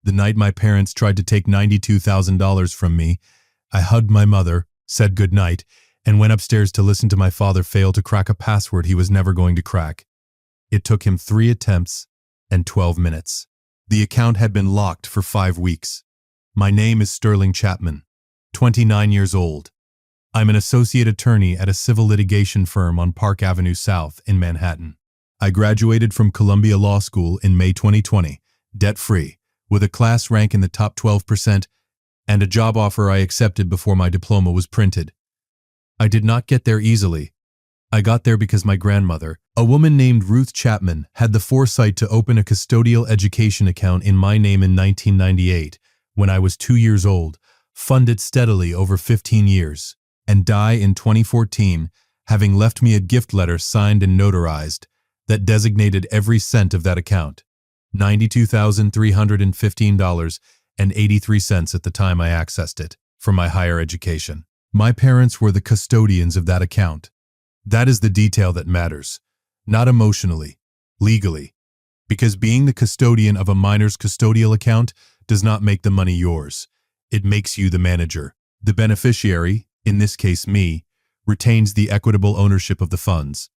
The night my parents tried to take $92,000 from me, I hugged my mother, said goodnight, and went upstairs to listen to my father fail to crack a password he was never going to crack. It took him 3 attempts and 12 minutes. The account had been locked for 5 weeks. My name is Sterling Chapman, 29 years old. I'm an associate attorney at a civil litigation firm on Park Avenue South in Manhattan. I graduated from Columbia Law School in May 2020, debt-free, with a class rank in the top 12% and a job offer I accepted before my diploma was printed. I did not get there easily. I got there because my grandmother, a woman named Ruth Chapman, had the foresight to open a custodial education account in my name in 1998, when I was 2 years old, fund it steadily over 15 years, and die in 2014, having left me a gift letter signed and notarized that designated every cent of that account, $92,315.83 at the time I accessed it, for my higher education. My parents were the custodians of that account. That is the detail that matters, not emotionally, legally, because being the custodian of a minor's custodial account does not make the money yours. It makes you the manager. The beneficiary, in this case me, retains the equitable ownership of the funds.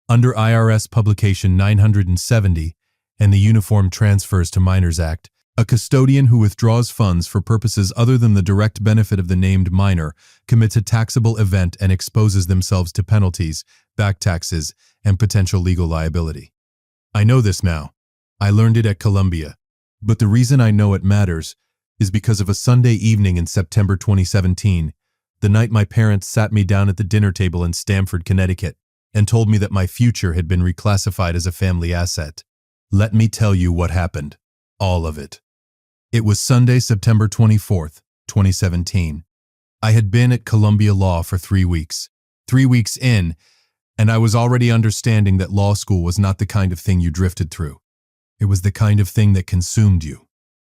Under IRS Publication 970 and the Uniform Transfers to Minors Act, a custodian who withdraws funds for purposes other than the direct benefit of the named minor commits a taxable event and exposes themselves to penalties, back taxes, and potential legal liability. I know this now. I learned it at Columbia. But the reason I know it matters is because of a Sunday evening in September 2017, the night my parents sat me down at the dinner table in Stamford, Connecticut, and told me that my future had been reclassified as a family asset. Let me tell you what happened. All of it. It was Sunday, September 24th, 2017. I had been at Columbia Law for 3 weeks. 3 weeks in, and I was already understanding that law school was not the kind of thing you drifted through. It was the kind of thing that consumed you.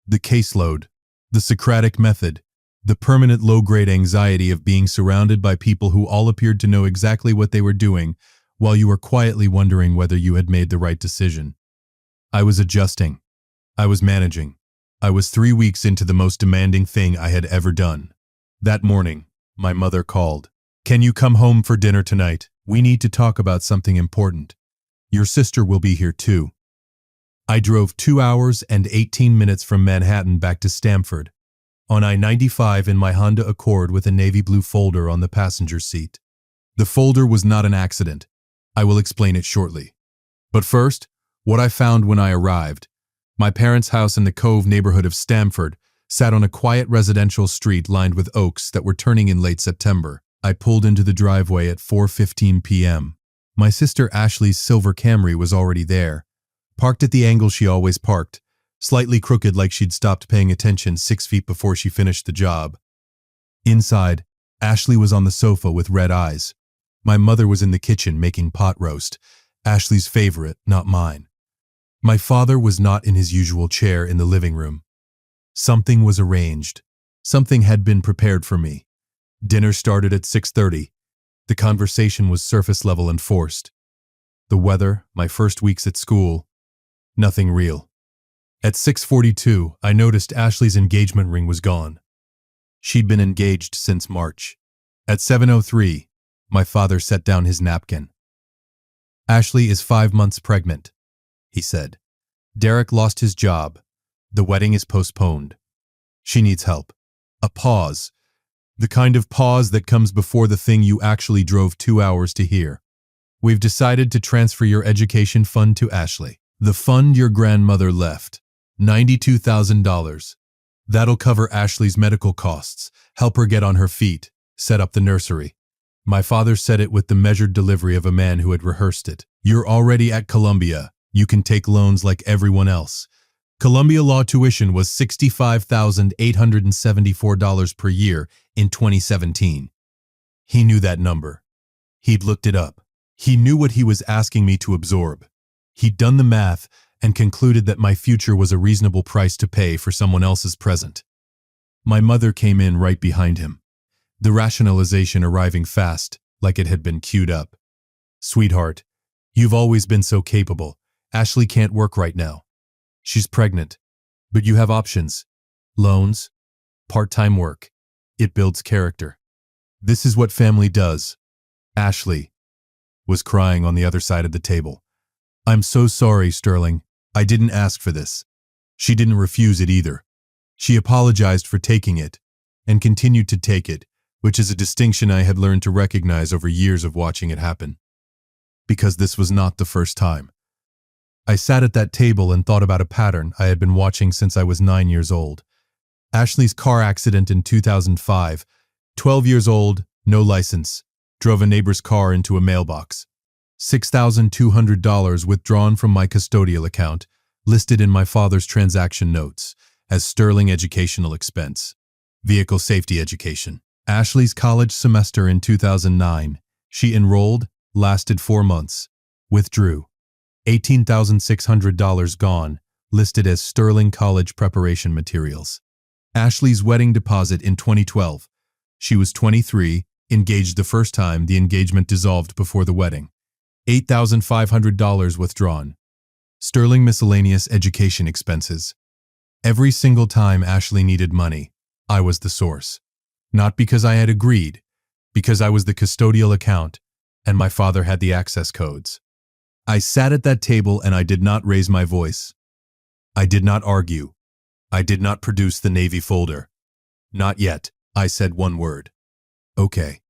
The caseload, the Socratic method, the permanent low-grade anxiety of being surrounded by people who all appeared to know exactly what they were doing while you were quietly wondering whether you had made the right decision. I was adjusting. I was managing. I was 3 weeks into the most demanding thing I had ever done. That morning, my mother called. "Can you come home for dinner tonight? We need to talk about something important. Your sister will be here too." I drove 2 hours and 18 minutes from Manhattan back to Stamford, on I-95 in my Honda Accord with a navy blue folder on the passenger seat. The folder was not an accident. I will explain it shortly. But first, what I found when I arrived. My parents' house in the Cove neighborhood of Stamford sat on a quiet residential street lined with oaks that were turning in late September. I pulled into the driveway at 4:15 p.m. My sister Ashley's silver Camry was already there, parked at the angle she always parked, slightly crooked like she'd stopped paying attention 6 feet before she finished the job. Inside, Ashley was on the sofa with red eyes. My mother was in the kitchen making pot roast, Ashley's favorite, not mine. My father was not in his usual chair in the living room. Something was arranged. Something had been prepared for me. Dinner started at 6:30. The conversation was surface level and forced. The weather, my first weeks at school, nothing real. At 6:42, I noticed Ashley's engagement ring was gone. She'd been engaged since March. At 7:03, my father set down his napkin. "Ashley is 5 months pregnant," he said. "Derek lost his job. The wedding is postponed. She needs help." A pause. The kind of pause that comes before the thing you actually drove 2 hours to hear. "We've decided to transfer your education fund to Ashley. The fund your grandmother left. $92,000. That'll cover Ashley's medical costs, help her get on her feet, set up the nursery." My father said it with the measured delivery of a man who had rehearsed it. "You're already at Columbia. You can take loans like everyone else." Columbia Law tuition was $65,874 per year in 2017. He knew that number. He'd looked it up. He knew what he was asking me to absorb. He'd done the math and concluded that my future was a reasonable price to pay for someone else's present. My mother came in right behind him, the rationalization arriving fast, like it had been queued up. "Sweetheart, you've always been so capable. Ashley can't work right now. She's pregnant. But you have options. Loans, part-time work. It builds character. This is what family does. Ashley was crying on the other side of the table. I'm so sorry, Sterling. I didn't ask for this. She didn't refuse it either. She apologized for taking it and continued to take it, which is a distinction I had learned to recognize over years of watching it happen. Because this was not the first time. I sat at that table and thought about a pattern I had been watching since I was 9 years old. Ashley's car accident in 2005, 12 years old, no license, drove a neighbor's car into a mailbox. $6,200 withdrawn from my custodial account, listed in my father's transaction notes as Sterling educational expense. Vehicle safety education. Ashley's college semester in 2009. She enrolled, lasted 4 months. Withdrew. $18,600 gone, listed as Sterling college preparation materials. Ashley's wedding deposit in 2012. She was 23, engaged the first time the engagement dissolved before the wedding. $8,500 withdrawn. Sterling miscellaneous education expenses. Every single time Ashley needed money, I was the source. Not because I had agreed, because I was the custodial account, and my father had the access codes. I sat at that table and I did not raise my voice. I did not argue. I did not produce the Navy folder. Not yet. I said one word. Okay.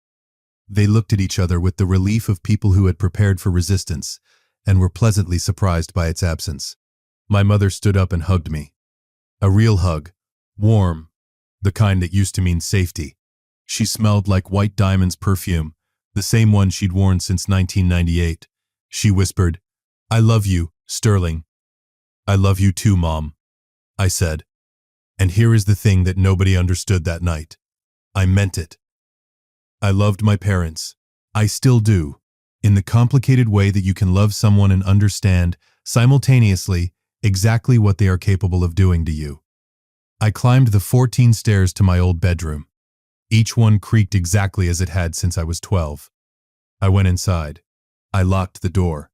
They looked at each other with the relief of people who had prepared for resistance and were pleasantly surprised by its absence. My mother stood up and hugged me. A real hug. Warm. The kind that used to mean safety. She smelled like White Diamond's perfume, the same one she'd worn since 1998. She whispered, "I love you, Sterling." "I love you too, Mom," I said. And here is the thing that nobody understood that night. I meant it. I loved my parents. I still do, in the complicated way that you can love someone and understand, simultaneously, exactly what they are capable of doing to you. I climbed the 14 stairs to my old bedroom. Each one creaked exactly as it had since I was 12. I went inside. I locked the door.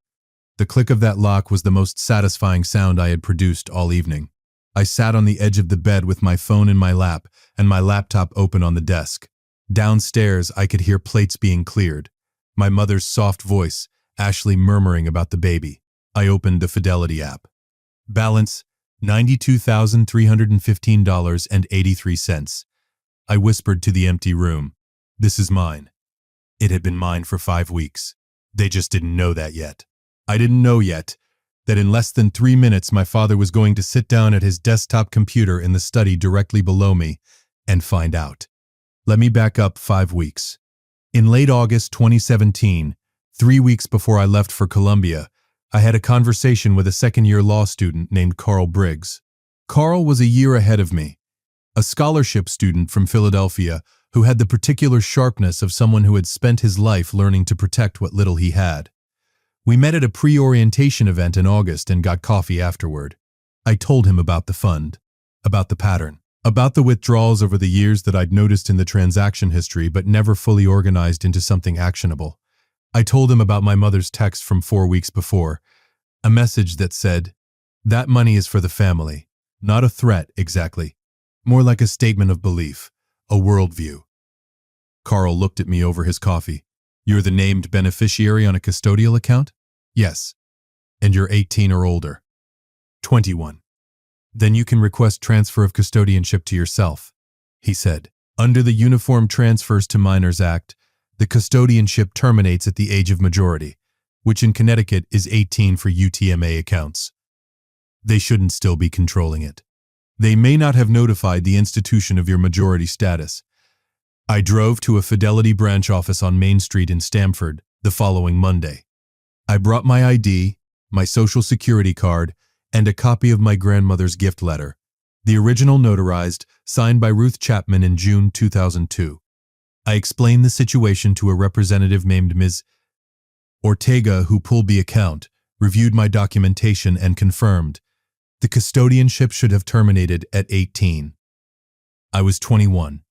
The click of that lock was the most satisfying sound I had produced all evening. I sat on the edge of the bed with my phone in my lap and my laptop open on the desk. Downstairs, I could hear plates being cleared. My mother's soft voice, Ashley murmuring about the baby. I opened the Fidelity app. Balance, $92,315.83. I whispered to the empty room. This is mine. It had been mine for 5 weeks. They just didn't know that yet. I didn't know yet that in less than 3 minutes my father was going to sit down at his desktop computer in the study directly below me and find out. Let me back up 5 weeks. In late August 2017, 3 weeks before I left for Columbia, I had a conversation with a second-year law student named Carl Briggs. Carl was a year ahead of me, a scholarship student from Philadelphia who had the particular sharpness of someone who had spent his life learning to protect what little he had. We met at a pre-orientation event in August and got coffee afterward. I told him about the fund, about the pattern, about the withdrawals over the years that I'd noticed in the transaction history but never fully organized into something actionable. I told him about my mother's text from 4 weeks before, a message that said, "That money is for the family." Not a threat, exactly. More like a statement of belief, a worldview. Carl looked at me over his coffee. "You're the named beneficiary on a custodial account?" "Yes." "And you're 18 or older?" 21. "Then you can request transfer of custodianship to yourself," he said. "Under the Uniform Transfers to Minors Act, the custodianship terminates at the age of majority, which in Connecticut is 18 for UTMA accounts. They shouldn't still be controlling it. They may not have notified the institution of your majority status." I drove to a Fidelity branch office on Main Street in Stamford the following Monday. I brought my ID, my social security card, and a copy of my grandmother's gift letter, the original notarized, signed by Ruth Chapman in June 2002. I explained the situation to a representative named Ms. Ortega who pulled the account, reviewed my documentation, and confirmed the custodianship should have terminated at 18. I was 21.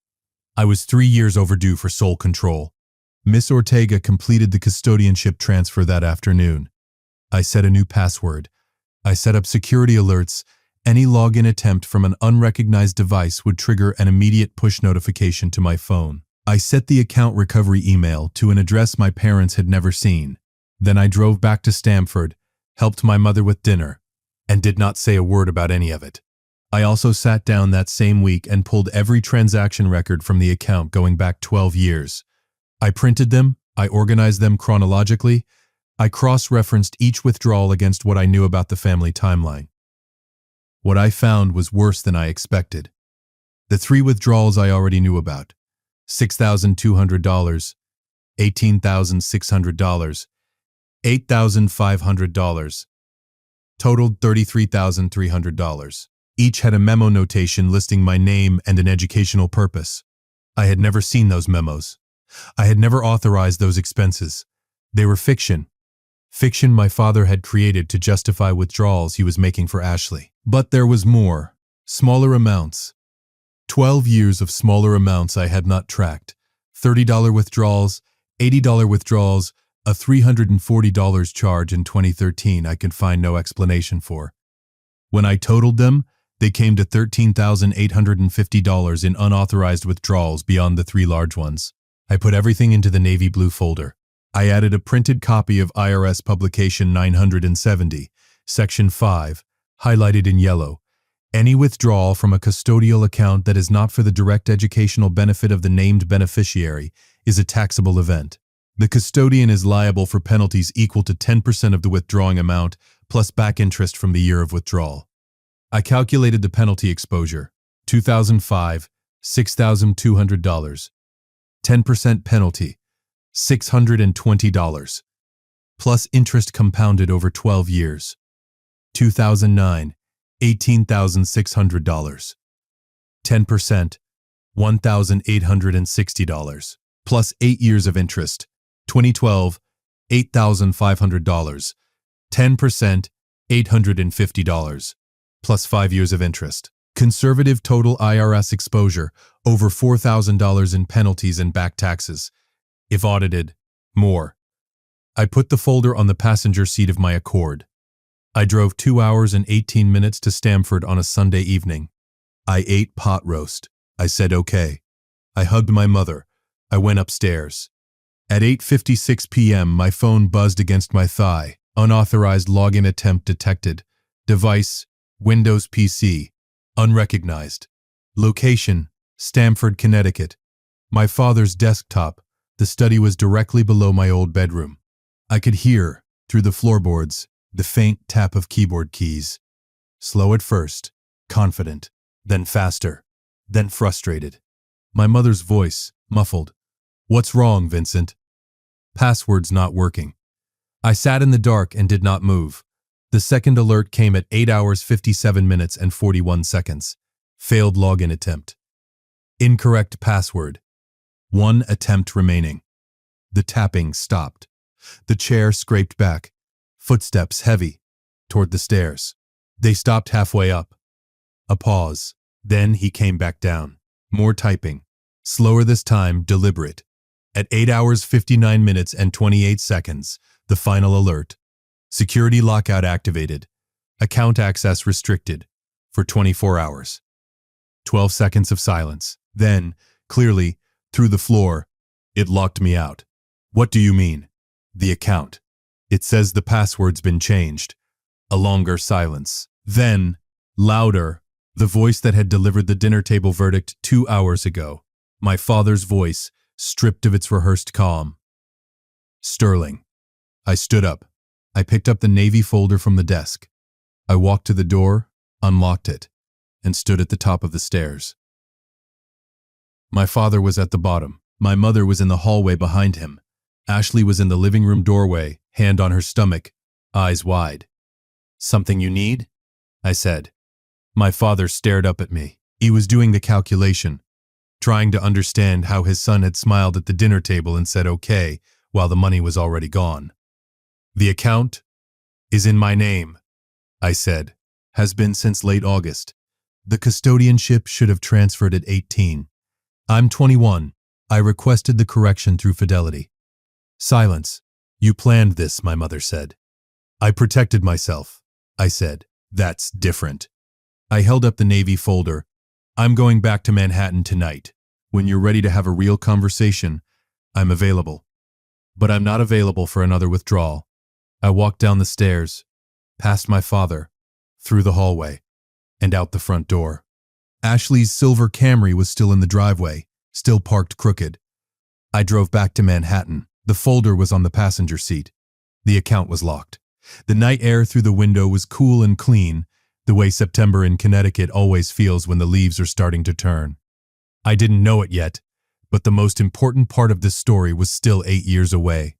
I was 3 years overdue for sole control. Miss Ortega completed the custodianship transfer that afternoon. I set a new password. I set up security alerts Any login attempt from an unrecognized device would trigger an immediate push notification to my phone. I set the account recovery email to an address my parents had never seen. Then I drove back to Stamford, helped my mother with dinner, and did not say a word about any of it. I also sat down that same week and pulled every transaction record from the account going back 12 years. I printed them, I organized them chronologically, I cross-referenced each withdrawal against what I knew about the family timeline. What I found was worse than I expected. The 3 withdrawals I already knew about: $6,200, $18,600, $8,500, totaled $33,300. Each had a memo notation listing my name and an educational purpose. I had never seen those memos. I had never authorized those expenses. They were fiction. Fiction my father had created to justify withdrawals he was making for Ashley. But there was more. Smaller amounts. 12 years of smaller amounts I had not tracked. $30 withdrawals, $80 withdrawals, a $340 charge in 2013 I could find no explanation for. When I totaled them, they came to $13,850 in unauthorized withdrawals beyond the 3 large ones. I put everything into the navy blue folder. I added a printed copy of IRS Publication 970, Section 5, highlighted in yellow. Any withdrawal from a custodial account that is not for the direct educational benefit of the named beneficiary is a taxable event. The custodian is liable for penalties equal to 10% of the withdrawing amount plus back interest from the year of withdrawal. I calculated the penalty exposure: 2005, $6,200. 10% penalty, $620, plus interest compounded over 12 years. 2009, $18,600. 10%, $1,860, plus 8 years of interest. 2012, $8,500. 10%, $850, plus 5 years of interest. Conservative total IRS exposure, over $4,000 in penalties and back taxes. If audited, more. I put the folder on the passenger seat of my Accord. I drove 2 hours and 18 minutes to Stamford on a Sunday evening. I ate pot roast. I said okay. I hugged my mother. I went upstairs. At 8:56 p.m., my phone buzzed against my thigh. Unauthorized login attempt detected. Device: Windows PC. Unrecognized. Location: Stamford, Connecticut. My father's desktop. The study was directly below my old bedroom. I could hear, through the floorboards, the faint tap of keyboard keys. Slow at first, confident, then faster, then frustrated. My mother's voice, muffled. "What's wrong, Vincent?" Password's not working. I sat in the dark and did not move. The second alert came at 8 hours 57 minutes and 41 seconds. Failed login attempt. Incorrect password. 1 attempt remaining. The tapping stopped. The chair scraped back. Footsteps heavy, toward the stairs. They stopped halfway up. A pause. Then he came back down. More typing. Slower this time, deliberate. At 8 hours 59 minutes and 28 seconds, the final alert. Security lockout activated. Account access restricted. For 24 hours. 12 seconds of silence. Then, clearly, through the floor, it locked me out. "What do you mean?" "The account. It says the password's been changed." A longer silence. Then, louder, the voice that had delivered the dinner table verdict 2 hours ago. My father's voice, stripped of its rehearsed calm. "Sterling." I stood up. I picked up the navy folder from the desk. I walked to the door, unlocked it, and stood at the top of the stairs. My father was at the bottom. My mother was in the hallway behind him. Ashley was in the living room doorway, hand on her stomach, eyes wide. "Something you need?" I said. My father stared up at me. He was doing the calculation, trying to understand how his son had smiled at the dinner table and said okay while the money was already gone. "The account is in my name," I said. "Has been since late August. The custodianship should have transferred at 18. I'm 21. I requested the correction through Fidelity." Silence. "You planned this," my mother said. "I protected myself," I said. "That's different." I held up the Navy folder. I'm going back to Manhattan tonight. When you're ready to have a real conversation, I'm available. But I'm not available for another withdrawal. I walked down the stairs, past my father, through the hallway, and out the front door. Ashley's silver Camry was still in the driveway, still parked crooked. I drove back to Manhattan. The folder was on the passenger seat. The account was locked. The night air through the window was cool and clean, the way September in Connecticut always feels when the leaves are starting to turn. I didn't know it yet, but the most important part of this story was still 8 years away.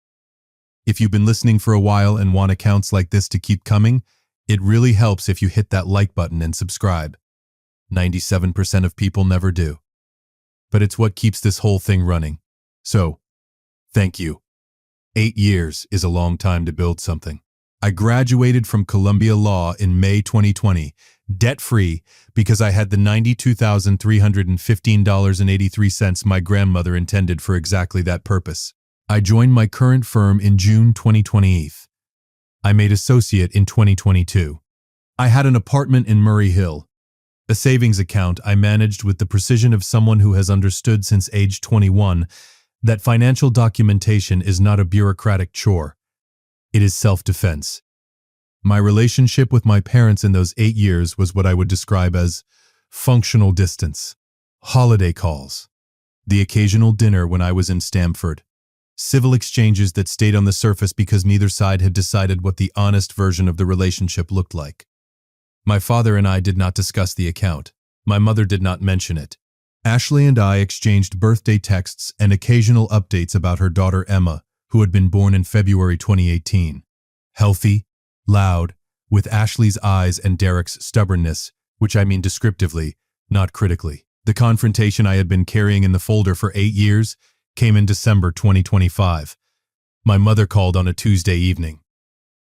If you've been listening for a while and want accounts like this to keep coming, it really helps if you hit that like button and subscribe. 97% of people never do. But it's what keeps this whole thing running. So, thank you. 8 years is a long time to build something. I graduated from Columbia Law in May 2020, debt-free, because I had the $92,315.83 my grandmother intended for exactly that purpose. I joined my current firm in June 2020. I made associate in 2022. I had an apartment in Murray Hill, a savings account I managed with the precision of someone who has understood since age 21 that financial documentation is not a bureaucratic chore. It is self-defense. My relationship with my parents in those 8 years was what I would describe as functional distance. Holiday calls, the occasional dinner when I was in Stamford, civil exchanges that stayed on the surface because neither side had decided what the honest version of the relationship looked like. My father and I did not discuss the account. My mother did not mention it. Ashley and I exchanged birthday texts and occasional updates about her daughter Emma, who had been born in February 2018. Healthy, loud, with Ashley's eyes and Derek's stubbornness, which I mean descriptively, not critically. The confrontation I had been carrying in the folder for 8 years came in December 2025. My mother called on a Tuesday evening.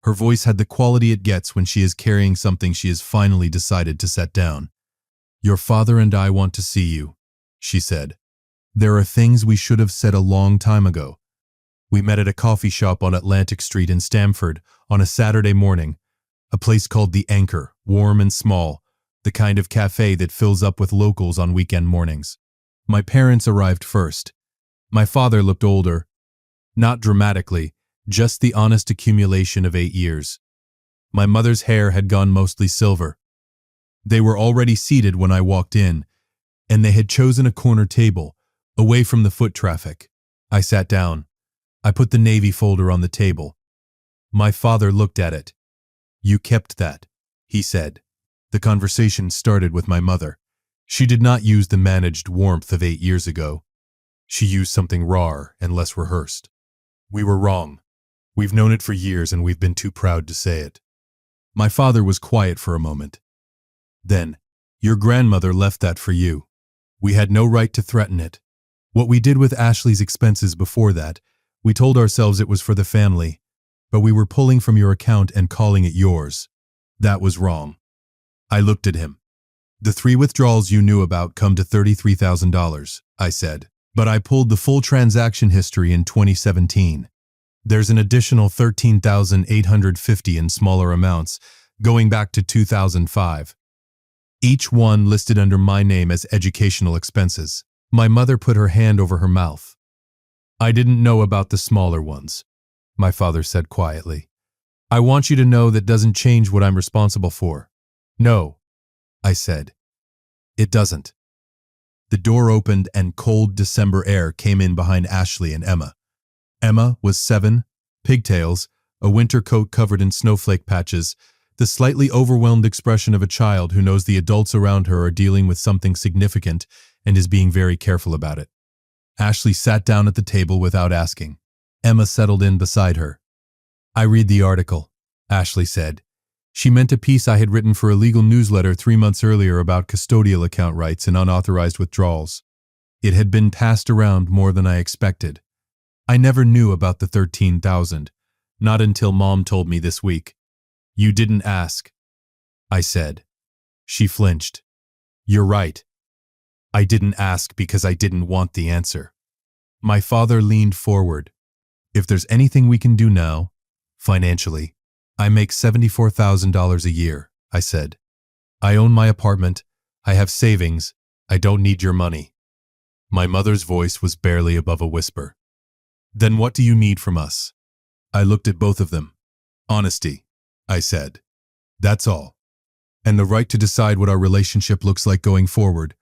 Her voice had the quality it gets when she is carrying something she has finally decided to set down. "Your father and I want to see you," she said. "There are things we should have said a long time ago." We met at a coffee shop on Atlantic Street in Stamford on a Saturday morning, a place called The Anchor, warm and small, the kind of cafe that fills up with locals on weekend mornings. My parents arrived first. My father looked older, not dramatically, just the honest accumulation of 8 years. My mother's hair had gone mostly silver. They were already seated when I walked in, and they had chosen a corner table, away from the foot traffic. I sat down. I put the Navy folder on the table. My father looked at it. "You kept that," he said. The conversation started with my mother. She did not use the managed warmth of 8 years ago. She used something rawer and less rehearsed. "We were wrong. We've known it for years and we've been too proud to say it." My father was quiet for a moment. Then, "Your grandmother left that for you. We had no right to threaten it. What we did with Ashley's expenses before that, we told ourselves it was for the family, but we were pulling from your account and calling it yours. That was wrong." I looked at him. "The 3 withdrawals you knew about come to $33,000, I said, "but I pulled the full transaction history in 2017. There's an additional $13,850 in smaller amounts, going back to 2005. Each one listed under my name as educational expenses." My mother put her hand over her mouth. "I didn't know about the smaller ones," my father said quietly. "I want you to know that doesn't change what I'm responsible for." "No," I said. "It doesn't." The door opened and cold December air came in behind Ashley and Emma. Emma was 7, pigtails, a winter coat covered in snowflake patches, the slightly overwhelmed expression of a child who knows the adults around her are dealing with something significant and is being very careful about it. Ashley sat down at the table without asking. Emma settled in beside her. "I read the article," Ashley said. She meant a piece I had written for a legal newsletter 3 months earlier about custodial account rights and unauthorized withdrawals. It had been passed around more than I expected. I never knew about the 13,000, not until Mom told me this week. "You didn't ask," I said. She flinched. "You're right. I didn't ask because I didn't want the answer." My father leaned forward. "If there's anything we can do now, financially, I make $74,000 a year," I said. I own my apartment. I have savings. I don't need your money. My mother's voice was barely above a whisper. Then what do you need from us? I looked at both of them. Honesty, I said. That's all. And the right to decide what our relationship looks like going forward.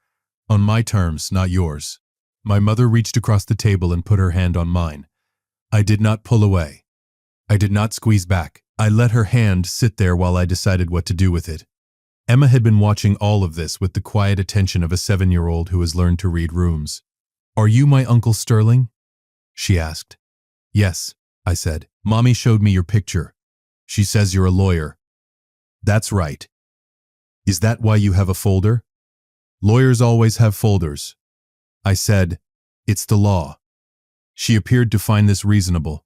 On my terms, not yours. My mother reached across the table and put her hand on mine. I did not pull away. I did not squeeze back. I let her hand sit there while I decided what to do with it. Emma had been watching all of this with the quiet attention of a 7-year-old who has learned to read rooms. Are you my Uncle Sterling? She asked. Yes, I said. Mommy showed me your picture. She says you're a lawyer. That's right. Is that why you have a folder? Lawyers always have folders. I said, it's the law. She appeared to find this reasonable.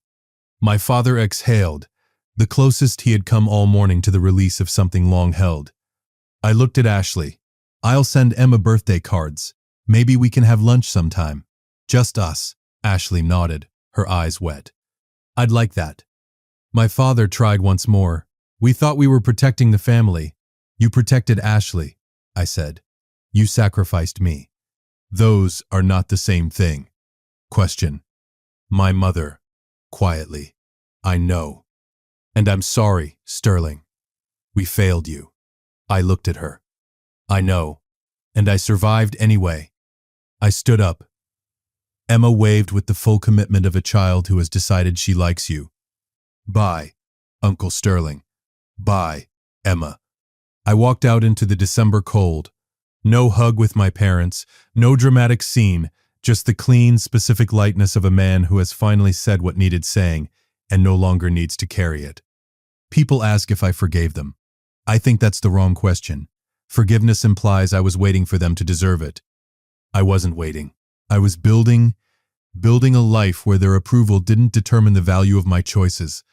My father exhaled, the closest he had come all morning to the release of something long held. I looked at Ashley. I'll send Emma birthday cards. Maybe we can have lunch sometime. Just us. Ashley nodded, her eyes wet. I'd like that. My father tried once more. We thought we were protecting the family. You protected Ashley, I said. You sacrificed me. Those are not the same thing. Question. My mother. Quietly. I know. And I'm sorry, Sterling. We failed you. I looked at her. I know. And I survived anyway. I stood up. Emma waved with the full commitment of a child who has decided she likes you. Bye, Uncle Sterling. Bye, Emma. I walked out into the December cold. No hug with my parents, no dramatic scene, just the clean, specific lightness of a man who has finally said what needed saying and no longer needs to carry it. People ask if I forgave them. I think that's the wrong question. Forgiveness implies I was waiting for them to deserve it. I wasn't waiting. I was building a life where their approval didn't determine the value of my choices.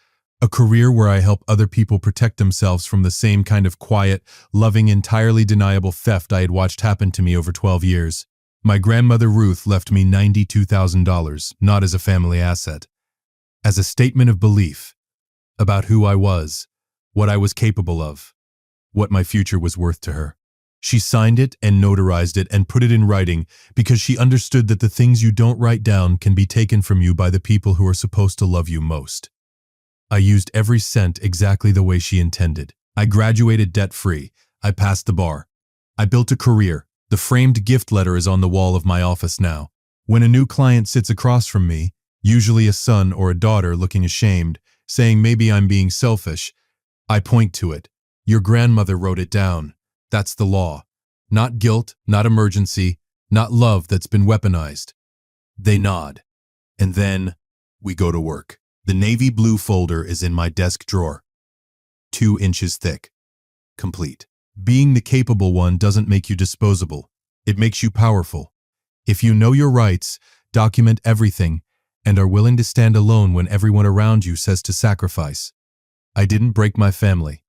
A career where I help other people protect themselves from the same kind of quiet, loving, entirely deniable theft I had watched happen to me over 12 years. My grandmother Ruth left me $92,000, not as a family asset. As a statement of belief about who I was, what I was capable of, what my future was worth to her. She signed it and notarized it and put it in writing because she understood that the things you don't write down can be taken from you by the people who are supposed to love you most. I used every cent exactly the way she intended. I graduated debt-free. I passed the bar. I built a career. The framed gift letter is on the wall of my office now. When a new client sits across from me, usually a son or a daughter looking ashamed, saying maybe I'm being selfish, I point to it. Your grandmother wrote it down. That's the law. Not guilt, not emergency, not love that's been weaponized. They nod. And then we go to work. The navy blue folder is in my desk drawer. 2 inches thick. Complete. Being the capable one doesn't make you disposable. It makes you powerful. If you know your rights, document everything, and are willing to stand alone when everyone around you says to sacrifice. I didn't break my family.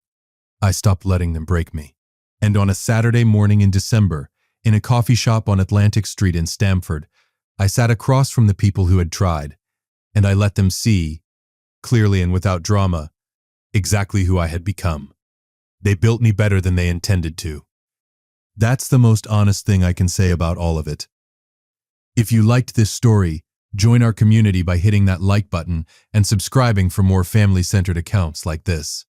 I stopped letting them break me. And on a Saturday morning in December, in a coffee shop on Atlantic Street in Stamford, I sat across from the people who had tried, and I let them see, clearly and without drama, exactly who I had become. They built me better than they intended to. That's the most honest thing I can say about all of it. If you liked this story, join our community by hitting that like button and subscribing for more family-centered accounts like this.